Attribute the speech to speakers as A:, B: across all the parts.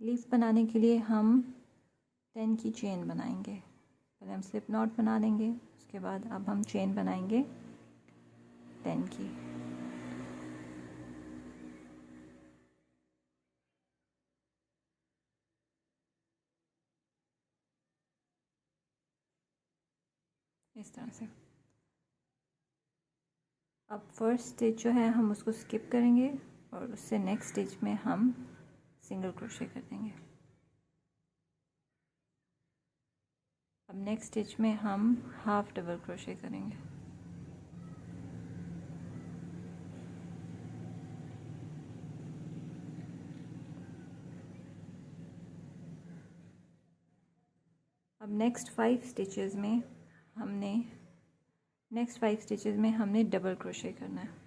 A: Leaf बनाने के लिए हम 10 की चेन बनाएंगे। पहले हम स्लिप नॉट बना लेंगे, उसके बाद अब हम चेन बनाएंगे 10 की। इस तरह से। अब फर्स्ट स्टिच जो है हम उसको स्किप करेंगे और उससे नेक्स्ट स्टिच में हम सिंगल क्रोशे कर देंगे। अब नेक्स्ट स्टिच में हम हाफ डबल क्रोशे करेंगे। अब नेक्स्ट 5 स्टिचेस में हमने डबल क्रोशे करना है।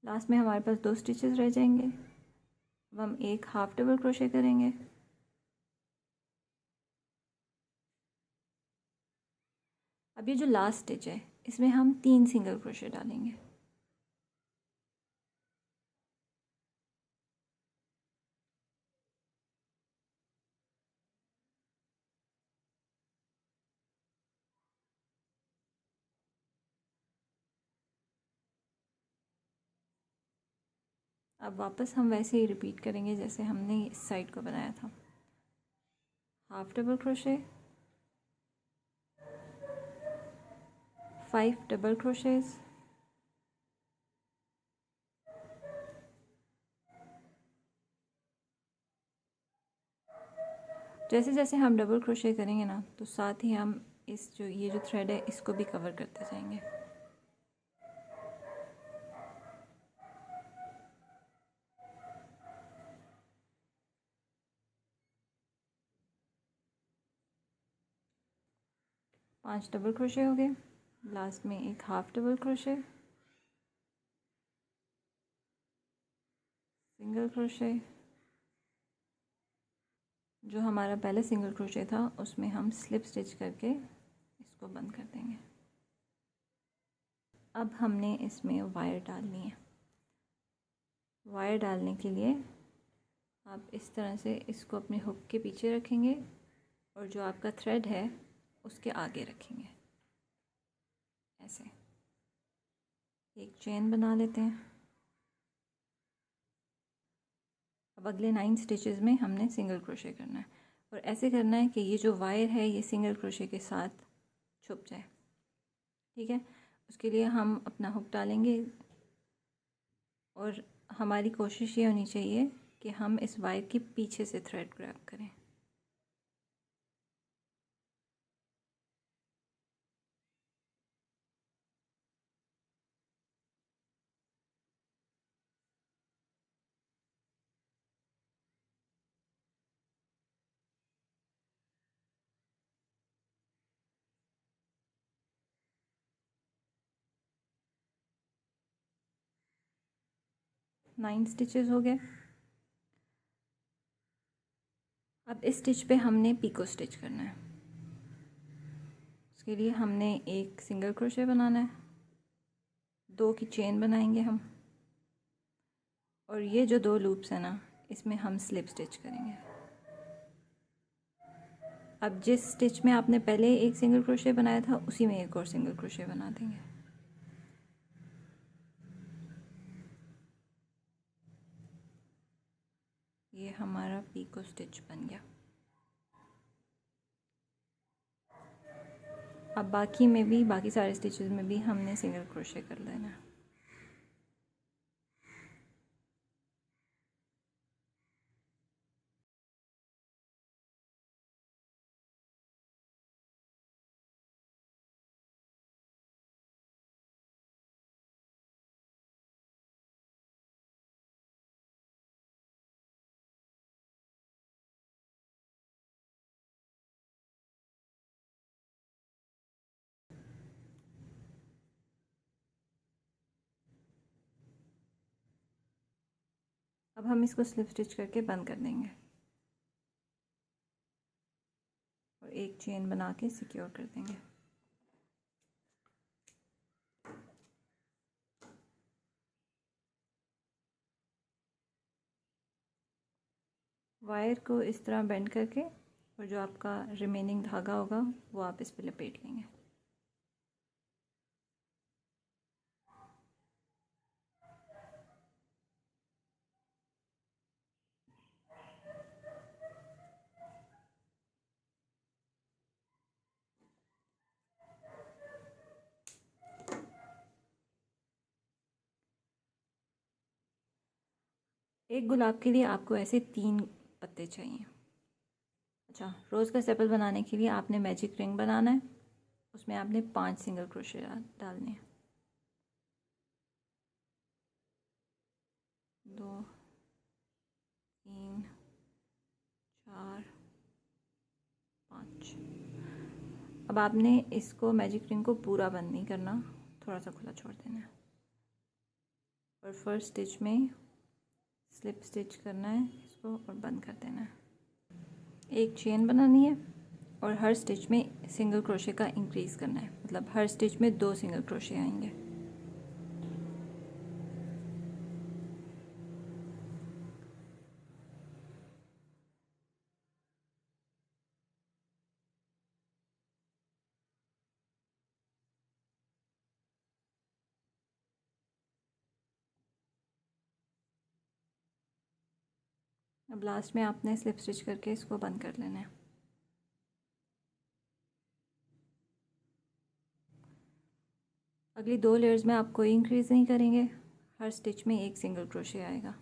A: लास्ट में हमारे पास 2 स्टिचेस रह जाएंगे। अब हम एक हाफ डबल क्रोशे करेंगे। अब ये जो लास्ट स्टिच है इसमें हम 3 सिंगल क्रोशे डालेंगे। अब वापस हम वैसे ही रिपीट करेंगे जैसे हमने इस साइड को बनाया था। हाफ डबल क्रोशे, 5 डबल क्रोशेज, जैसे जैसे हम डबल क्रोशे करेंगे ना तो साथ ही हम ये जो थ्रेड है इसको भी कवर करते जाएंगे। पांच डबल क्रोशे हो गए। लास्ट में एक half double crochet, single crochet, जो हमारा पहले सिंगल क्रोशे था उसमें हम स्लिप स्टिच करके इसको बंद कर देंगे। अब हमने इसमें वायर डालनी है। वायर डालने के लिए आप इस तरह से इसको अपने हुक के पीछे रखेंगे और जो आपका थ्रेड है उसके आगे रखेंगे। ऐसे एक चेन बना लेते हैं। अब अगले 9 स्टिचेस में हमने सिंगल क्रोशे करना है और ऐसे करना है कि ये जो वायर है ये सिंगल क्रोशे के साथ छुप जाए। ठीक है, उसके लिए हम अपना हुक डालेंगे और हमारी कोशिश ये होनी चाहिए कि हम इस वायर के पीछे से थ्रेड ग्रैब करें। नाइन स्टिचेस हो गए। अब इस स्टिच पे हमने पीको स्टिच करना है। उसके लिए हमने एक सिंगल क्रोशे बनाना है, 2 की चेन बनाएंगे हम और ये जो 2 लूप्स हैं ना इसमें हम स्लिप स्टिच करेंगे। अब जिस स्टिच में आपने पहले एक सिंगल क्रोशे बनाया था उसी में एक और सिंगल क्रोशे बना देंगे। ये हमारा पीको स्टिच बन गया। अब बाकी सारे स्टिचेस में भी हमने सिंगल क्रोशे कर लेना है। अब हम इसको स्लिप स्टिच करके बंद कर देंगे और एक चेन बना के सिक्योर कर देंगे। वायर को इस तरह बेंड करके और जो आपका रिमेनिंग धागा होगा वो आप इस पर लपेट लेंगे। एक गुलाब के लिए आपको ऐसे 3 पत्ते चाहिए। अच्छा, रोज़ का सेपल बनाने के लिए आपने मैजिक रिंग बनाना है, उसमें आपने 5 सिंगल क्रोशे डालने हैं। 2 3 4 5। अब आपने इसको मैजिक रिंग को पूरा बंद नहीं करना, थोड़ा सा खुला छोड़ देना है और फर्स्ट स्टिच में स्लिप स्टिच करना है इसको और बंद कर देना है। एक चेन बनानी है और हर स्टिच में सिंगल क्रोशे का इंक्रीज़ करना है, मतलब हर स्टिच में 2 सिंगल क्रोशे आएंगे। अब लास्ट में आपने स्लिप स्टिच करके इसको बंद कर लेना है। अगली 2 लेयर्स में आप कोई इंक्रीज़ नहीं करेंगे, हर स्टिच में एक सिंगल क्रोशे आएगा।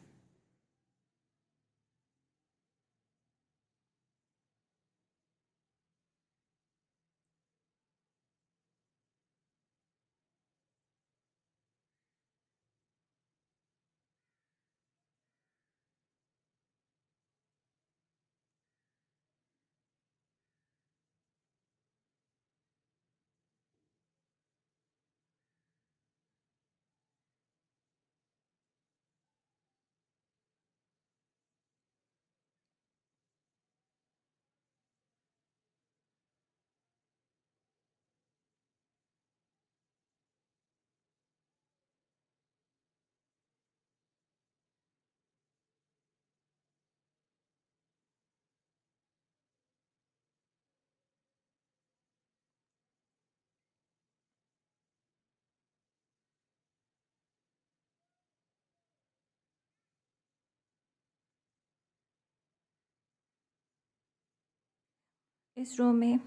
A: इस रो में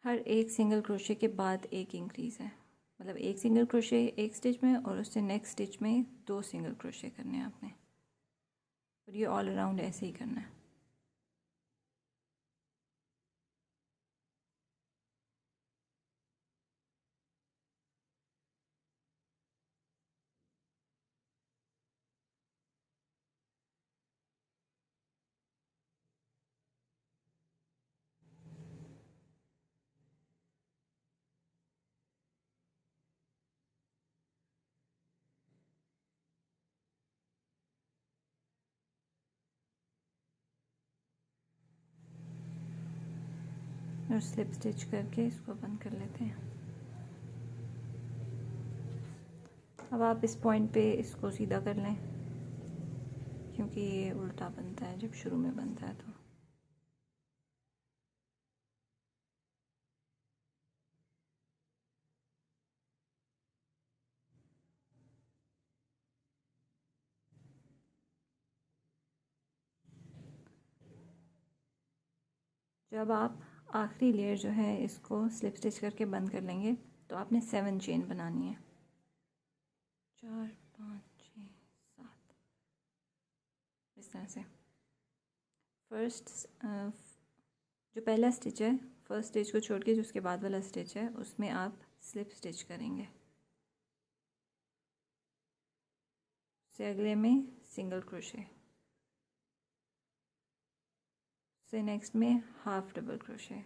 A: हर एक सिंगल क्रोशे के बाद एक इंक्रीज़ है, मतलब एक सिंगल क्रोशे एक स्टिच में और उससे नेक्स्ट स्टिच में 2 सिंगल क्रोशे करने हैं आपने, और ये ऑल अराउंड ऐसे ही करना है। और स्लिप स्टिच करके इसको बंद कर लेते हैं। अब आप इस पॉइंट पे इसको सीधा कर लें, क्योंकि ये उल्टा बनता है जब शुरू में बनता है तो। जब आप आखिरी लेयर जो है इसको स्लिप स्टिच करके बंद कर लेंगे तो आपने 7 चेन बनानी है। 4 5 6 7 इस तरह से। फर्स्ट जो पहला स्टिच है, फर्स्ट स्टिच को छोड़ के जो उसके बाद वाला स्टिच है उसमें आप स्लिप स्टिच करेंगे, उससे अगले में सिंगल क्रोशे, से नेक्स्ट में हाफ डबल क्रोशे,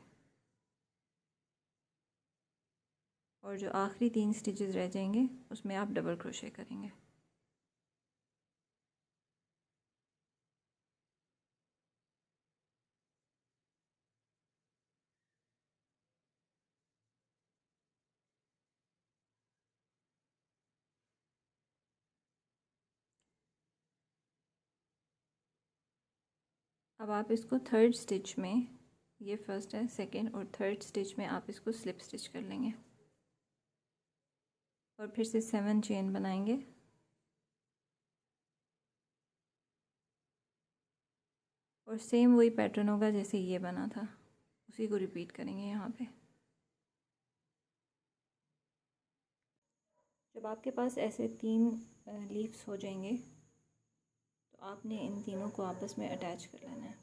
A: और जो आखिरी 3 स्टिचेस रह जाएंगे उसमें आप डबल क्रोशे करेंगे। अब आप इसको थर्ड स्टिच में, ये फर्स्ट है, सेकंड और थर्ड स्टिच में आप इसको स्लिप स्टिच कर लेंगे और फिर से 7 चेन बनाएंगे। और सेम वही पैटर्न होगा जैसे ये बना था, उसी को रिपीट करेंगे यहाँ पे। जब आपके पास ऐसे 3 लीव्स हो जाएंगे तो आपने इन तीनों को आपस में अटैच कर लेना है।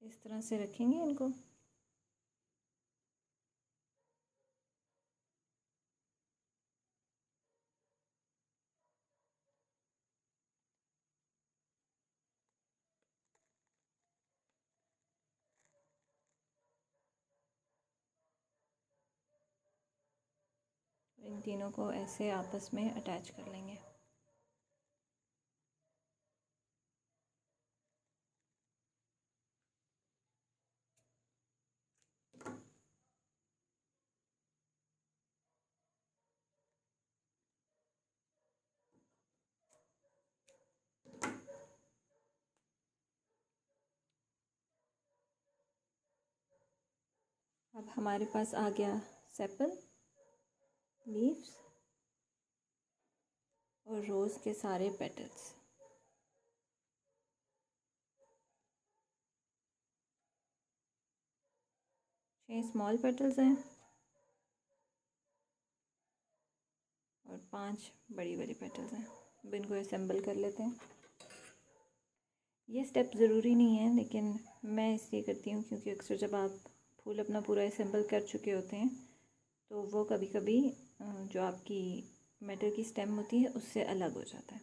A: इस तरह से रखेंगे इनको। इन तीनों को ऐसे आपस में अटैच कर लेंगे। अब हमारे पास आ गया सेपल, लीव्स और रोज़ के सारे पेटल्स। छः स्मॉल पेटल्स हैं और 5 बड़ी बड़ी पेटल्स हैं। अब इनको असेंबल कर लेते हैं। ये स्टेप ज़रूरी नहीं है, लेकिन मैं इसलिए करती हूँ क्योंकि अक्सर जब आप फूल अपना पूरा असेंबल कर चुके होते हैं तो वो कभी कभी जो आपकी मेटल की स्टेम होती है उससे अलग हो जाता है।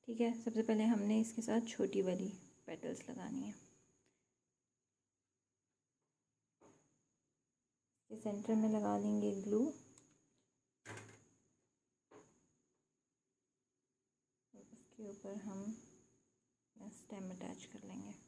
A: ठीक है, सबसे पहले हमने इसके साथ छोटी वाली पेटल्स लगानी है। ये सेंटर में लगा लेंगे ग्लू। उसके ऊपर हम स्टेम अटैच कर लेंगे।